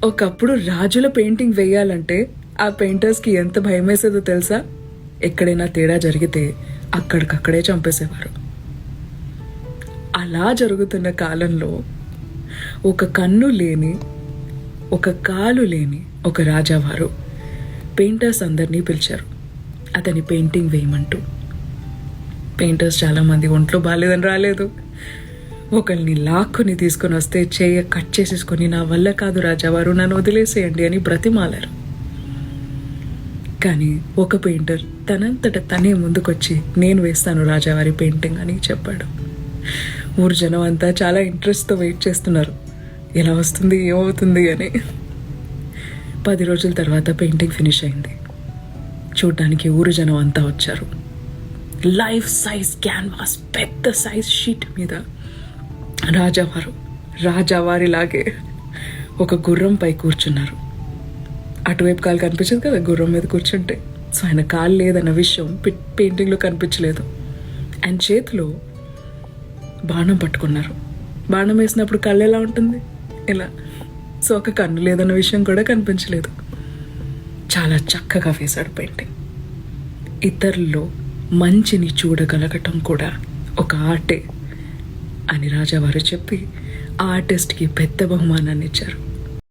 ఒకప్పుడు రాజుల పెయింటింగ్ వేయాలంటే ఆ పెయింటర్స్కి ఎంత భయం వేసేదో తెలుసా? ఎక్కడైనా తేడా జరిగితే అక్కడికక్కడే చంపేసేవారు. అలా జరుగుతున్న కాలంలో ఒక కన్ను లేని, ఒక కాలు లేని ఒక రాజావారు పెయింటర్స్ అందరినీ పిలిచారు అతని పెయింటింగ్ వేయమంటూ. పెయింటర్స్ చాలామంది ఒంట్లో బాగాలేదని రాలేదు. ఒకరిని లాక్కుని తీసుకొని వస్తే చేయ కట్ చేసేసుకొని, నా వల్ల కాదు రాజావారు, నన్ను వదిలేసేయండి అని బ్రతిమాలారు. కానీ ఒక పెయింటర్ తనంతట తనే ముందుకొచ్చి, నేను వేస్తాను రాజావారి పెయింటింగ్ అని చెప్పాడు. ఊరు జనం అంతా చాలా ఇంట్రెస్ట్తో వెయిట్ చేస్తున్నారు, ఎలా వస్తుంది, ఏమవుతుంది అని. 10 రోజుల తర్వాత పెయింటింగ్ ఫినిష్ అయింది. చూడ్డానికి ఊరు జనం అంతా వచ్చారు. లైఫ్ సైజ్ క్యాన్వాస్, పెద్ద సైజ్ షీట్ మీద రాజావారిలాగే ఒక గుర్రంపై కూర్చున్నారు. అటువైపు కాలు కనిపించదు కదా గుర్రం మీద కూర్చుంటే. సో ఆయన కాలు లేదన్న విషయం పెయింటింగ్లో కనిపించలేదు. ఆయన చేతిలో బాణం పట్టుకున్నారు. బాణం వేసినప్పుడు కళ్ళు ఎలా ఉంటుంది, ఇలా. సో ఒక కన్ను లేదన్న విషయం కూడా కనిపించలేదు. చాలా చక్కగా వేశాడు పెయింటింగ్. ఇతరుల్లో మంచిని చూడగలగటం కూడా ఒక ఆర్టే అని రాజావారు చెప్పి ఆ ఆర్టిస్ట్కి పెద్ద బహుమానాన్ని ఇచ్చారు.